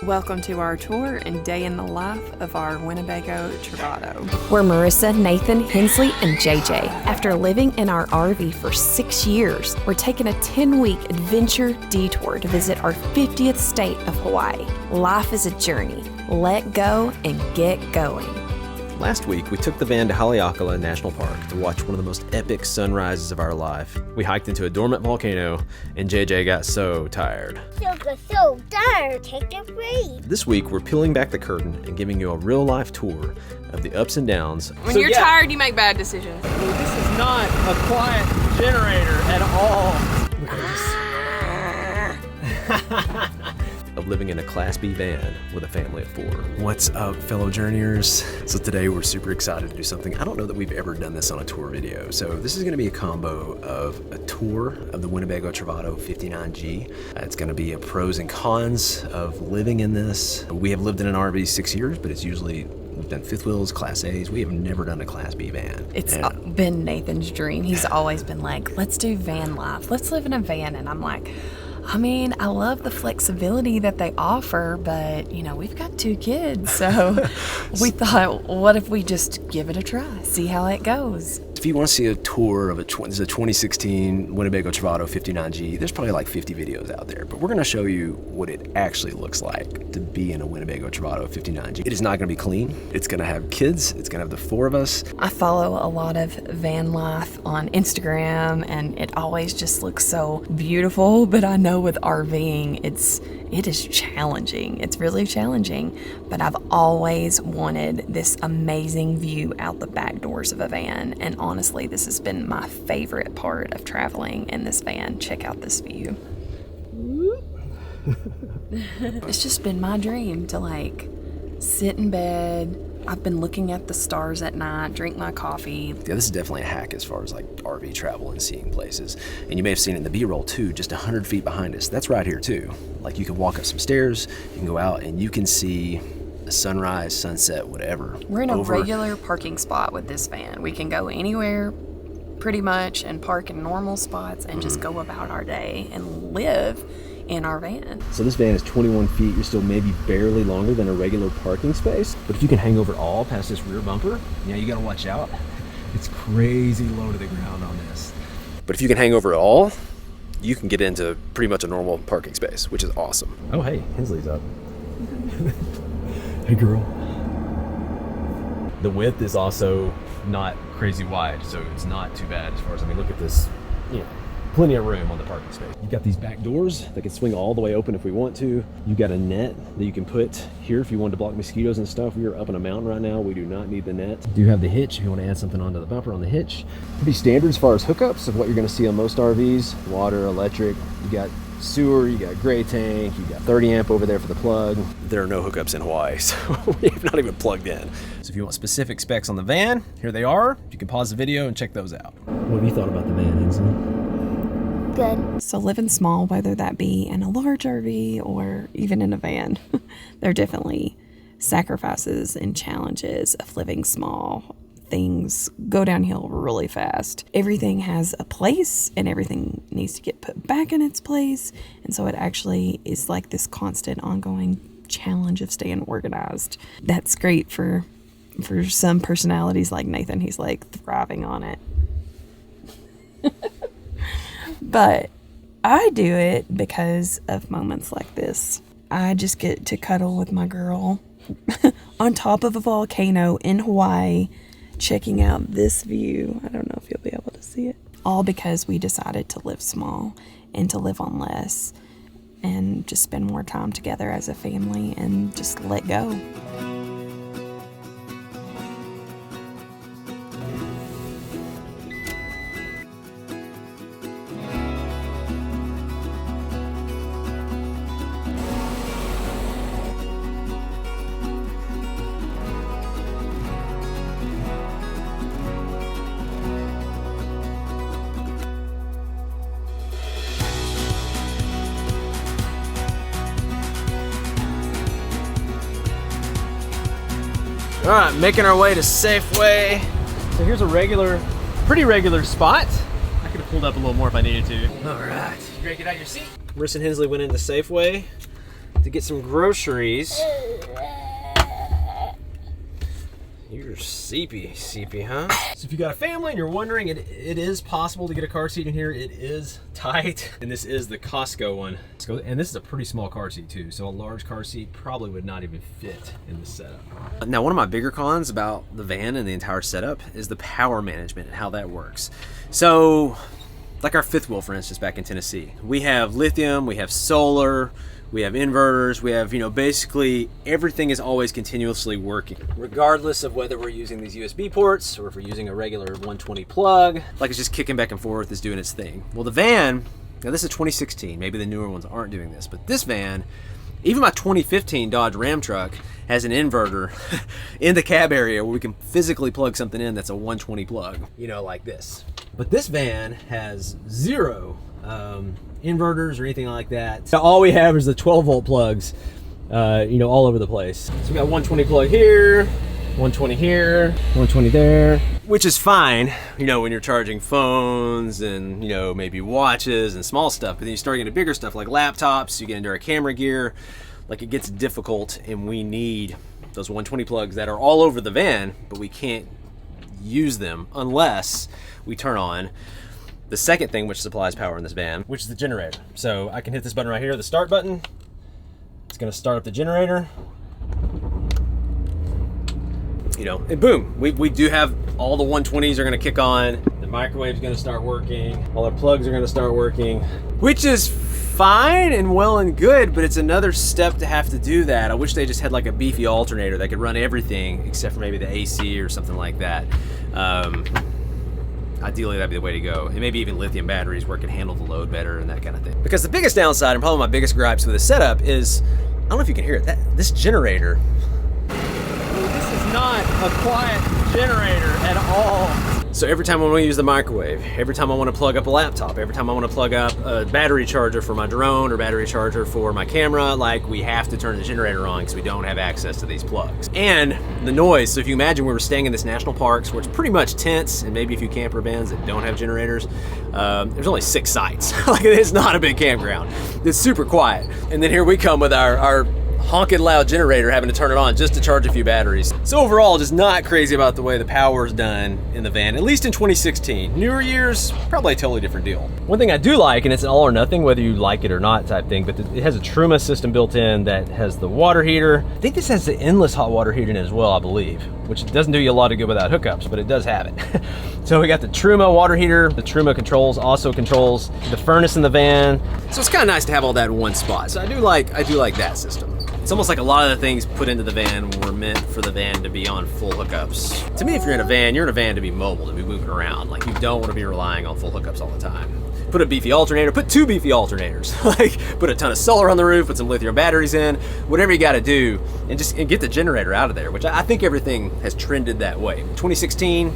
Welcome to our tour and day in the life of our Winnebago Travato. We're Marissa, Nathan, Hensley, and JJ. After living in our RV for 6 years, we're taking a 10-week adventure detour to visit our 50th state of Hawaii. Life is a journey. Let go and get going. Last week, we took the van to Haleakala National Park to watch one of the most epic sunrises of our life. We hiked into a dormant volcano, and JJ got so tired. So tired, take a break. This week, we're peeling back the curtain and giving you a real-life tour of the ups and downs. When you're tired, you make bad decisions. This is not a quiet generator at all. Of living in a Class B van with a family of 4. What's up, fellow journeyers? So today we're super excited to do something. I don't know that we've ever done this on a tour video. So this is gonna be a combo of a tour of the Winnebago Travato 59G. It's gonna be a pros and cons of living in this. We have lived in an RV 6 years, but it's usually we've done fifth wheels, Class A's. We have never done a Class B van. It's been Nathan's dream. He's always been like, let's do van life. Let's live in a van. And I'm like, I mean, I love the flexibility that they offer, but, you know, we've got 2 kids. So we thought, what if we just give it a try, see how it goes? If you want to see a tour of this is a 2016 Winnebago Travato 59G, there's probably like 50 videos out there, but we're going to show you what it actually looks like to be in a Winnebago Travato 59G. It is not going to be clean. It's going to have kids. It's going to have the 4 of us. I follow a lot of van life on Instagram, and it always just looks so beautiful, but I know with RVing, it is challenging. It's really challenging, but I've always wanted this amazing view out the back doors of a van, and honestly, this has been my favorite part of traveling in this van. Check out this view. It's just been my dream to like sit in bed. I've been looking at the stars at night, drink my coffee. Yeah, this is definitely a hack as far as like RV travel and seeing places. And you may have seen it in the B-roll too, just 100 feet behind us. That's right here too. Like you can walk up some stairs, you can go out and you can see a sunrise, sunset, whatever. We're in a regular parking spot with this van. We can go anywhere pretty much and park in normal spots and just go about our day and live in our van. So this van is 21 feet. You're still maybe barely longer than a regular parking space. But if you can hang over all past this rear bumper, yeah, you gotta watch out. It's crazy low to the ground on this. But if you can hang over it all, you can get into pretty much a normal parking space, which is awesome. Oh, hey, Hensley's up. Hey, girl. The width is also not crazy wide, so it's not too bad as far as, I mean, look at this, you know, plenty of room on the parking space. You've got these back doors that can swing all the way open if we want to. You've got a net that you can put here if you wanted to block mosquitoes and stuff. We are up on a mountain right now. We do not need the net. You do have the hitch if you want to add something onto the bumper on the hitch. Pretty standard as far as hookups of what you're going to see on most RVs. Water, electric, you got sewer, you got gray tank, you got 30 amp over there for the plug. There are no hookups in Hawaii, so we have not even plugged in. So if you want specific specs on the van, here they are. You can pause the video and check those out. What have you thought about the van, Hensley? Good. So living small, whether that be in a large RV or even in a van, there are definitely sacrifices and challenges of living small. Things go downhill really fast. Everything has a place and everything needs to get put back in its place. And so it actually is like this constant ongoing challenge of staying organized. That's great for some personalities like Nathan. He's like thriving on it. But I do it because of moments like this. I just get to cuddle with my girl on top of a volcano in Hawaii, checking out this view. I don't know if you'll be able to see it. All because we decided to live small and to live on less and just spend more time together as a family and just let go. All right, making our way to Safeway. So here's a pretty regular spot. I could have pulled up a little more if I needed to. All right, you ready to get out of your seat? Marissa and Hensley went into Safeway. to get some groceries. You're seepy, huh? So if you got a family and you're wondering, it is possible to get a car seat in here. It is tight. And this is the Costco one. And this is a pretty small car seat too. So a large car seat probably would not even fit in this setup. Now, one of my bigger cons about the van and the entire setup is the power management and how that works. So, like our fifth wheel, for instance, back in Tennessee, we have lithium, we have solar, we have inverters, we have, basically everything is always continuously working, regardless of whether we're using these USB ports or if we're using a regular 120 plug, like it's just kicking back and forth, is doing its thing. Well, the van, now this is 2016, maybe the newer ones aren't doing this, but this van, even my 2015 Dodge Ram truck has an inverter in the cab area where we can physically plug something in that's a 120 plug, like this. But this van has zero inverters or anything like that. So all we have is the 12 volt plugs, all over the place. So we got 120 plug here, 120 here, 120 there, which is fine, when you're charging phones and, maybe watches and small stuff. But then you start getting bigger stuff like laptops, you get into our camera gear, like it gets difficult, and we need those 120 plugs that are all over the van, but we can't use them unless we turn on the second thing which supplies power in this van, which is the generator. So I can hit this button right here, the start button. It's gonna start up the generator. And boom, we do have all the 120s are gonna kick on. The microwave's gonna start working. All our plugs are gonna start working, which is fine and well and good, but it's another step to have to do that. I wish they just had like a beefy alternator that could run everything except for maybe the AC or something like that. Ideally, that'd be the way to go. And maybe even lithium batteries where it can handle the load better and that kind of thing. Because the biggest downside, and probably my biggest gripes with this setup is, I don't know if you can hear it, this generator. This is not a quiet generator at all. So every time I want to use the microwave, every time I want to plug up a laptop, every time I want to plug up a battery charger for my drone or battery charger for my camera, we have to turn the generator on because we don't have access to these plugs. And the noise, so if you imagine we were staying in this national parks where it's pretty much tents and maybe a few camper vans that don't have generators, there's only 6 sites. It's not a big campground. It's super quiet. And then here we come with our honking loud generator, having to turn it on just to charge a few batteries. So overall, just not crazy about the way the power is done in the van, at least in 2016. Newer years, probably a totally different deal. One thing I do like, and it's an all or nothing, whether you like it or not type thing, but it has a Truma system built in that has the water heater. I think this has the endless hot water heater in it as well, I believe, which doesn't do you a lot of good without hookups, but it does have it. So we got the Truma water heater. The Truma also controls the furnace in the van. So it's kind of nice to have all that in one spot. So I do like that system. It's almost like a lot of the things put into the van were meant for the van to be on full hookups. To me, if you're in a van to be mobile, to be moving around. You don't want to be relying on full hookups all the time. Put a beefy alternator, put 2 beefy alternators. Put a ton of solar on the roof, put some lithium batteries in, whatever you got to do, and get the generator out of there, which I think everything has trended that way. 2016,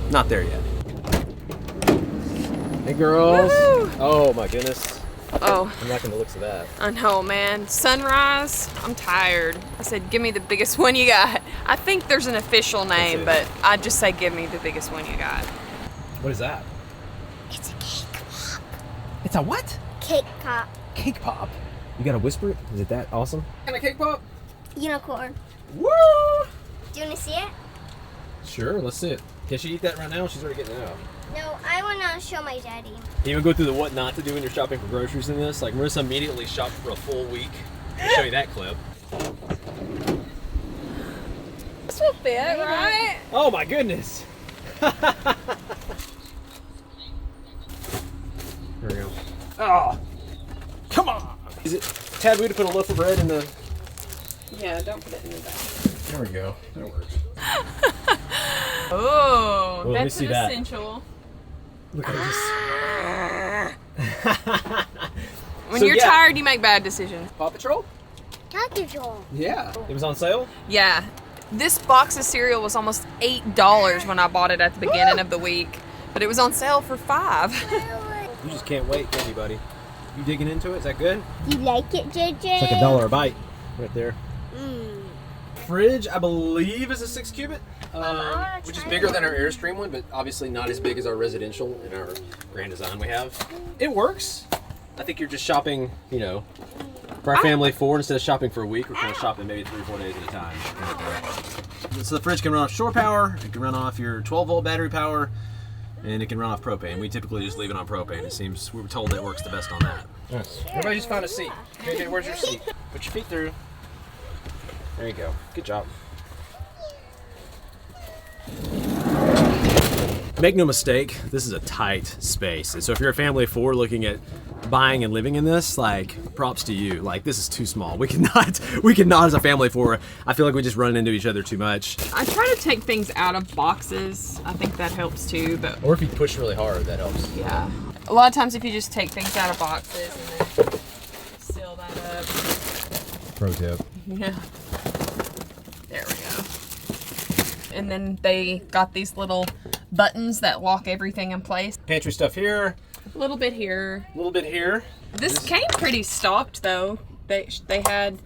not there yet. Hey girls. Woo-hoo! Oh my goodness. Oh, I'm liking the looks of that. I know, man. Sunrise, I'm tired. I said, give me the biggest one you got. I think there's an official name, but I'd just say give me the biggest one you got. What is that? It's a cake pop. It's a what? Cake pop. Cake pop. You gotta whisper it? Is it that awesome? And a cake pop? Unicorn. Woo! Do you want to see it? Sure, let's see it. Can she eat that right now? She's already getting it out. No, I want to show my daddy. You even go through the what not to do when you're shopping for groceries in this? Marissa immediately shopped for a full week. I'll show you that clip. This will fit, right? Oh my goodness. There we go. Oh, come on. Is it taboo to put a loaf of bread in the... Yeah, don't put it in the bag. There we go. That works. Oh, well, that's an essential. Look at this. When you're tired, you make bad decisions. Paw Patrol? Paw Patrol. Yeah. It was on sale? Yeah. This box of cereal was almost $8 when I bought it at the beginning of the week, but it was on sale for $5. You just can't wait, can you, buddy? You digging into it? Is that good? You like it, JJ? It's like $1 a bite right there. Fridge, I believe, is a 6 cubit, which is bigger than our Airstream one, but obviously not as big as our residential and our Grand Design we have. It works. I think you're just shopping, you know, for our family of 4 instead of shopping for a week. We're kind of shopping maybe 3 or 4 days at a time. So the fridge can run off shore power. It can run off your 12-volt battery power, and it can run off propane. We typically just leave it on propane. It seems we were told it works the best on that. Yes. Everybody just found a seat. JJ, where's your seat? Put your feet through. There you go. Good job. Make no mistake, this is a tight space. And so if you're a family of 4 looking at buying and living in this, like, props to you. Like, this is too small. We cannot as a family of 4. I feel like we just run into each other too much. I try to take things out of boxes. I think that helps too, but. Or if you push really hard, that helps. Yeah. A lot of times if you just take things out of boxes and then seal that up. Pro tip. Yeah. There we go. And then they got these little buttons that lock everything in place. Pantry stuff here. A little bit here. A little bit here. This came pretty stocked though. They had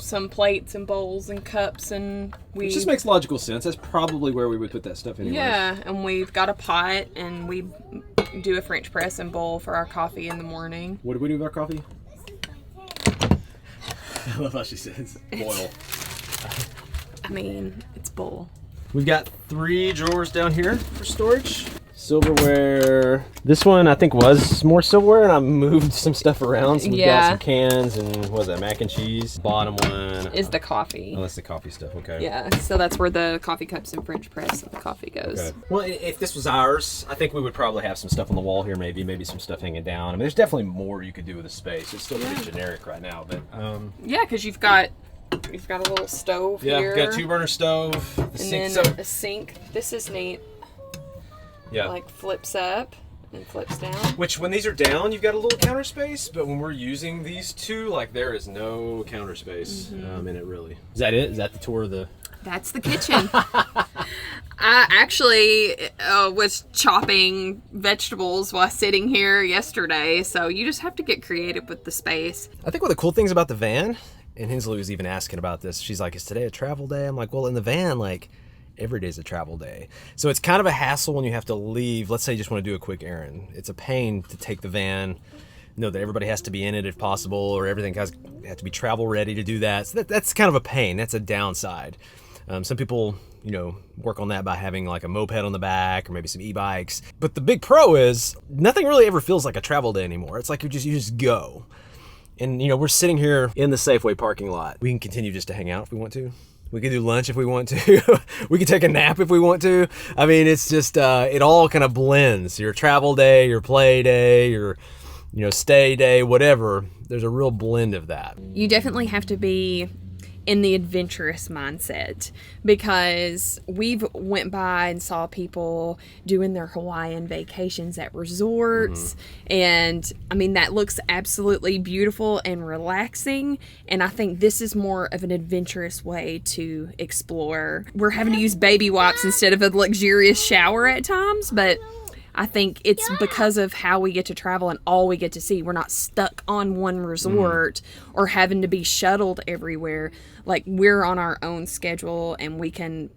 some plates and bowls and cups, and Which just makes logical sense. That's probably where we would put that stuff anyway. Yeah, and we've got a pot, and we do a French press and bowl for our coffee in the morning. What do we do with our coffee? I love how she says boil. I mean, it's bowl. We've got 3 drawers down here for storage. Silverware. This one I think was more silverware, and I moved some stuff around. So we've got some cans and what was that, mac and cheese. Bottom one is the coffee. Oh, that's the coffee stuff. Okay. Yeah, so that's where the coffee cups and French press and the coffee goes. Okay. Well, if this was ours, I think we would probably have some stuff on the wall here, maybe some stuff hanging down. I mean, there's definitely more you could do with the space. It's still pretty generic right now, but yeah, because you've got a little stove here. Yeah, we've got a 2-burner stove. And sink. then a sink. This is neat. Yeah. Like flips up and flips down. Which, when these are down, you've got a little counter space, but when we're using these 2, like, there is no counter space in it, really. Is that it? Is that the tour of the... That's the kitchen. I actually was chopping vegetables while sitting here yesterday, so you just have to get creative with the space. I think one of the cool things about the van, and Hensley was even asking about this, she's like, is today a travel day? I'm like, well, in the van, like, every day's a travel day. So it's kind of a hassle when you have to leave. Let's say you just want to do a quick errand. It's a pain to take the van, know that everybody has to be in it if possible, or everything has to be travel ready to do that. So that's kind of a pain. That's a downside. Some people, you know, work on that by having like a moped on the back or maybe some e-bikes. But the big pro is nothing really ever feels like a travel day anymore. It's like you just go. And, you know, we're sitting here in the Safeway parking lot. We can continue just to hang out if we want to. We can do lunch if we want to. We can take a nap if we want to. I mean, it's just, it all kind of blends. Your travel day, your play day, your, you know, stay day, whatever. There's a real blend of that. You definitely have to be in the adventurous mindset, because we've went by and saw people doing their Hawaiian vacations at resorts, and I mean, that looks absolutely beautiful and relaxing, and I think this is more of an adventurous way to explore. We're having to use baby wipes instead of a luxurious shower at times, but I think it's because of how we get to travel and all we get to see. We're not stuck on one resort or having to be shuttled everywhere. Like, we're on our own schedule, and we can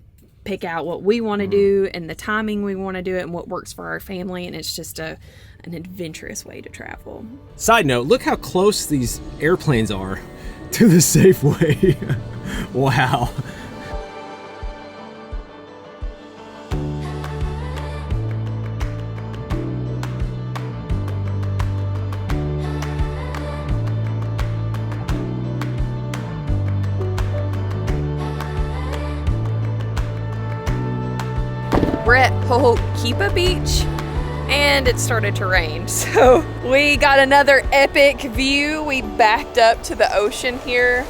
pick out what we want to do and the timing we want to do it and what works for our family. And it's just an adventurous way to travel. Side note, look how close these airplanes are to the Safeway. Wow. We're at Ho'okipa Beach, and it started to rain, so we got another epic view. We backed up to the ocean here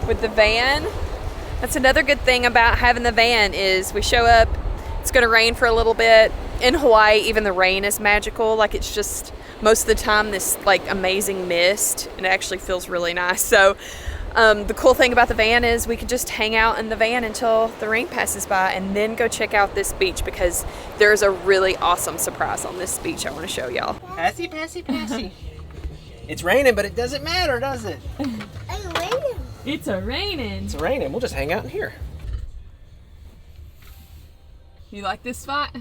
with the van. That's another good thing about having the van is we show up, it's gonna rain for a little bit. In Hawaii, even the rain is magical. Like, it's just most of the time this like amazing mist, and it actually feels really nice. So the cool thing about the van is we could just hang out in the van until the rain passes by and then go check out this beach, because there's a really awesome surprise on this beach I want to show y'all. Passy, passy, passy. It's raining, but it doesn't matter, does it? It's raining. It's raining. It's raining. We'll just hang out in here. You like this spot?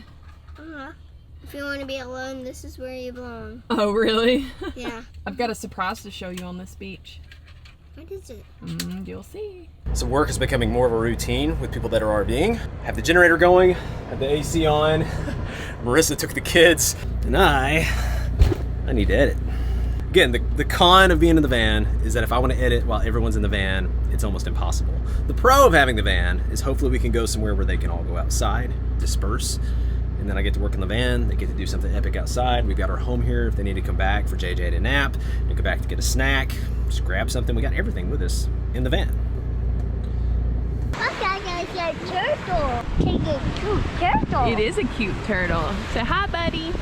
If you want to be alone, this is where you belong. Oh, really? Yeah. I've got a surprise to show you on this beach. What is it? You'll see. So work is becoming more of a routine with people that are RVing. Have the generator going, have the AC on. Marissa took the kids, and I need to edit. Again, the con of being in the van is that if I want to edit while everyone's in the van, it's almost impossible. The pro of having the van is hopefully we can go somewhere where they can all go outside, disperse, and then I get to work in the van. They get to do something epic outside. We've got our home here if they need to come back for JJ to nap, to go back to get a snack, just grab something. We got everything with us in the van. Look, I got a turtle. Take a cute turtle. It is a cute turtle. Say hi, buddy.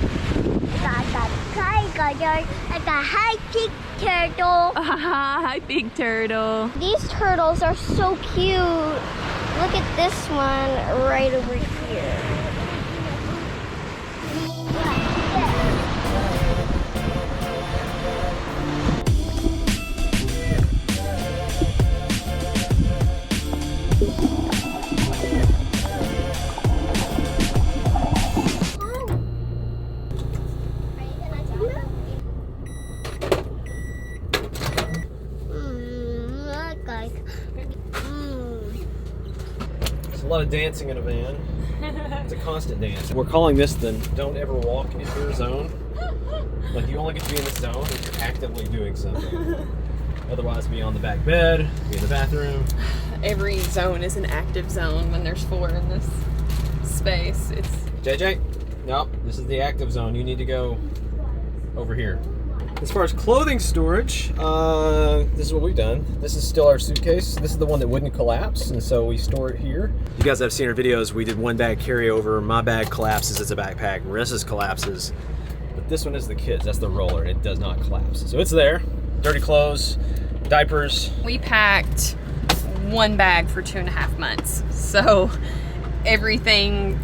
I got hi, big turtle. Hi, big turtle. These turtles are so cute. Look at this one right over here. A lot of dancing in a van. It's a constant dance. We're calling this the don't ever walk indoor zone. Like you only get to be in this zone if you're actively doing something. Otherwise, be on the back bed, be in the bathroom. Every zone is an active zone when there's 4 in this space. It's JJ, nope, this is the active zone. You need to go over here. As far as clothing storage, this is what we've done. This is still our suitcase. This is the one that wouldn't collapse, and so we store it here. You guys have seen our videos. We did one bag carryover. My bag collapses as a backpack. Marissa's collapses. But this one is the kids. That's the roller. It does not collapse. So it's there. Dirty clothes, diapers. we packed 1 bag for 2.5 months. So everything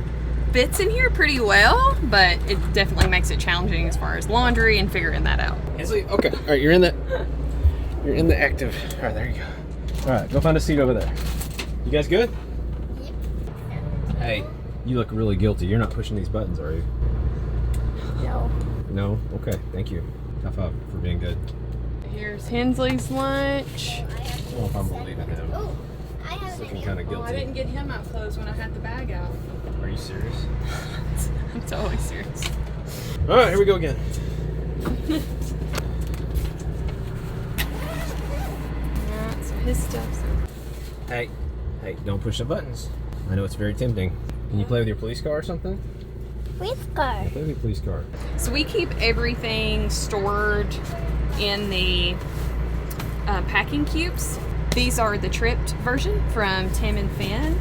fits in here pretty well, but it definitely makes it challenging as far as laundry and figuring that out. Hensley, okay. All right, you're in the active. All right, there you go. All right, go find a seat over there. You guys good? Yep. Hey, you look really guilty. You're not pushing these buttons, are you? No. No? Okay, thank you. High five for being good. Here's Hensley's lunch. I don't know if I'm believing him. Oh, I have He's a looking video. kind of Well, I guilty. didn't get him up close when I had the bag out. Are you serious? I'm totally serious. All right, here we go again. Yeah, so his stuff's Hey, don't push the buttons. I know it's very tempting. Can you play with your police car or something? With car. Play with your police car. So we keep everything stored in the packing cubes. These are the tripped version from Tim and Finn.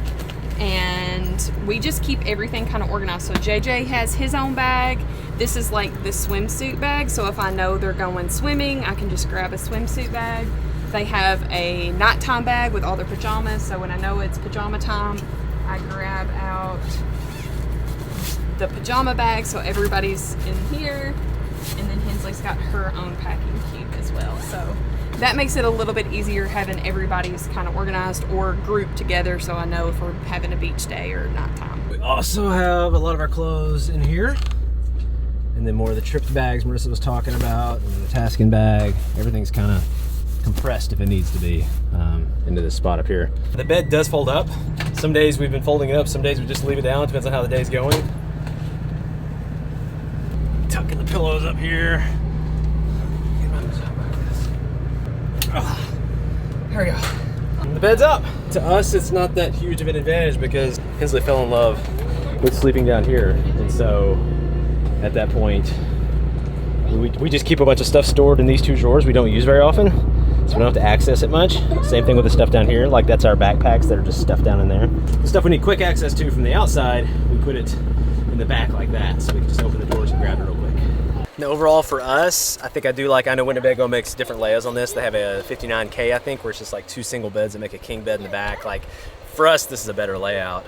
And we just keep everything kind of organized. So JJ has his own bag. This is like the swimsuit bag. So if I know they're going swimming, I can just grab a swimsuit bag. They have a nighttime bag with all their pajamas. So when I know it's pajama time, I grab out the pajama bag. So everybody's in here. And then Hensley's got her own packing cube as well. So that makes it a little bit easier having everybody's kind of organized or grouped together, so I know if we're having a beach day or nighttime. We also have a lot of our clothes in here. And then more of the tripped bags Marissa was talking about, and the tasking bag. Everything's kind of compressed if it needs to be into this spot up here. The bed does fold up. Some days we've been folding it up, some days we just leave it down. Depends on how the day's going. Tucking the pillows up here. There we go. The bed's up. To us, it's not that huge of an advantage because Hensley fell in love with sleeping down here. And so at that point, we just keep a bunch of stuff stored in these 2 drawers we don't use very often. So we don't have to access it much. Same thing with the stuff down here. Like that's our backpacks that are just stuffed down in there. The stuff we need quick access to from the outside, we put it in the back like that. So we can just open the doors and grab it real quick. Now overall for us, I think I know Winnebago makes different layouts on this. They have a 59K, I think, where it's just like 2 single beds that make a king bed in the back. Like for us, this is a better layout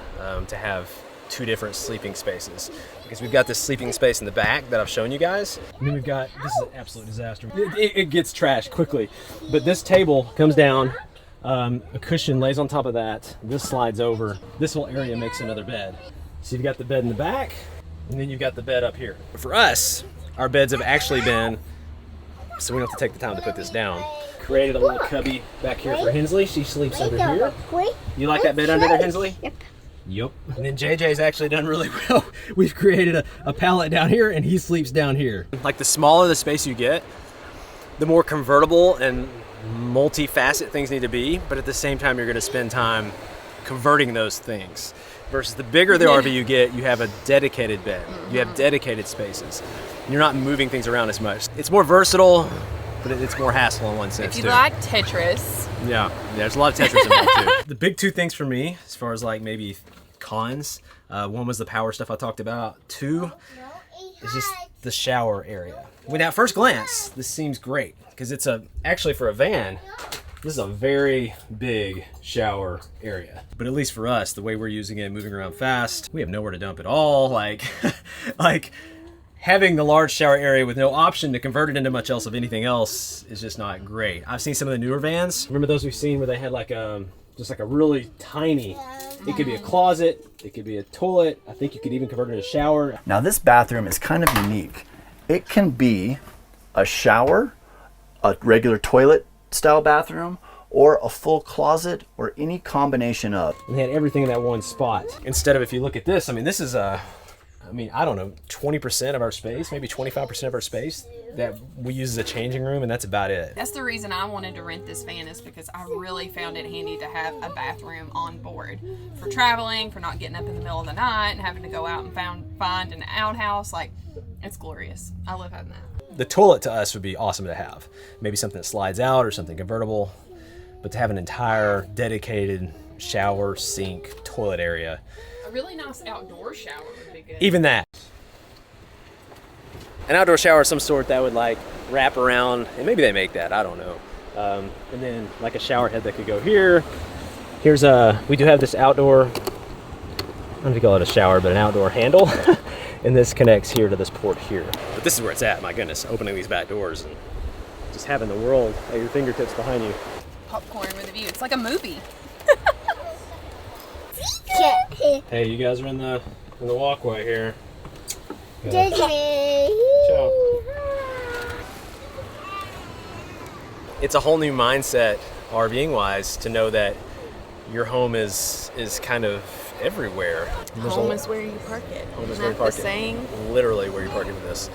to have 2 different sleeping spaces. Because we've got this sleeping space in the back that I've shown you guys. And then we've got, this is an absolute disaster. It gets trashed quickly. But this table comes down, a cushion lays on top of that. This slides over. This whole area makes another bed. So you've got the bed in the back, And then you've got the bed up here. For us, our beds have actually been, so we don't have to take the time to put this down. Created a little cubby back here for Hensley. She sleeps under here. You like that bed under there, Hensley? Yep. Yep. And then JJ's actually done really well. We've created a pallet down here and he sleeps down here. Like the smaller the space you get, the more convertible and multifaceted things need to be, but at the same time you're gonna spend time converting those things. Versus the bigger the RV you get, you have a dedicated bed. You have dedicated spaces. You're not moving things around as much. It's more versatile, but it's more hassle in one sense If too. you like Tetris. Yeah, there's a lot of Tetris involved too. The big two things for me, as far as like maybe cons, one was the power stuff I talked about. Two is just the shower area. When at first glance, this seems great because it's actually for a van, this is a very big shower area. But at least for us, the way we're using it, moving around fast, we have nowhere to dump at all. Like having the large shower area with no option to convert it into much else of anything else is just not great. I've seen some of the newer vans. Remember those we've seen where they had like just like a really tiny, it could be a closet, it could be a toilet. I think you could even convert it into a shower. Now this bathroom is kind of unique. It can be a shower, a regular toilet style bathroom, or a full closet, or any combination of. And they had everything in that one spot. Instead of, if you look at this, I mean, this is I don't know, 20% of our space, maybe 25% of our space that we use as a changing room, and that's about it. That's the reason I wanted to rent this van, is because I really found it handy to have a bathroom on board. For traveling, for not getting up in the middle of the night and having to go out and find an outhouse. Like, it's glorious. I love having that. The toilet to us would be awesome to have. Maybe something that slides out or something convertible, but to have an entire dedicated shower, sink, toilet area. A really nice outdoor shower would be good. Even that. An outdoor shower of some sort that would like wrap around, and maybe they make that, I don't know. And then like a shower head that could go here. Here's we do have this outdoor, I don't know if you call it a shower, but an outdoor handle. And this connects here to this port here. But this is where it's at, my goodness, opening these back doors and just having the world at your fingertips behind you. Popcorn with a view. It's like a movie. Hey, you guys are in the walkway here. Ciao. It's a whole new mindset, RVing wise, to know that your home is kind of everywhere. Home is where you park it. Home is Isn't where you that park the it. saying? Literally where you park it with this.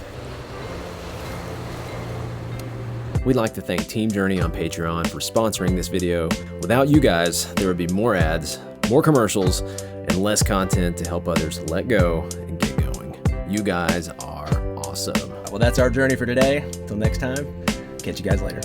We'd like to thank Team Journey on Patreon for sponsoring this video. Without you guys, there would be more ads, more commercials, and less content to help others let go and get going. You guys are awesome. Well, that's our journey for today. Until next time, catch you guys later.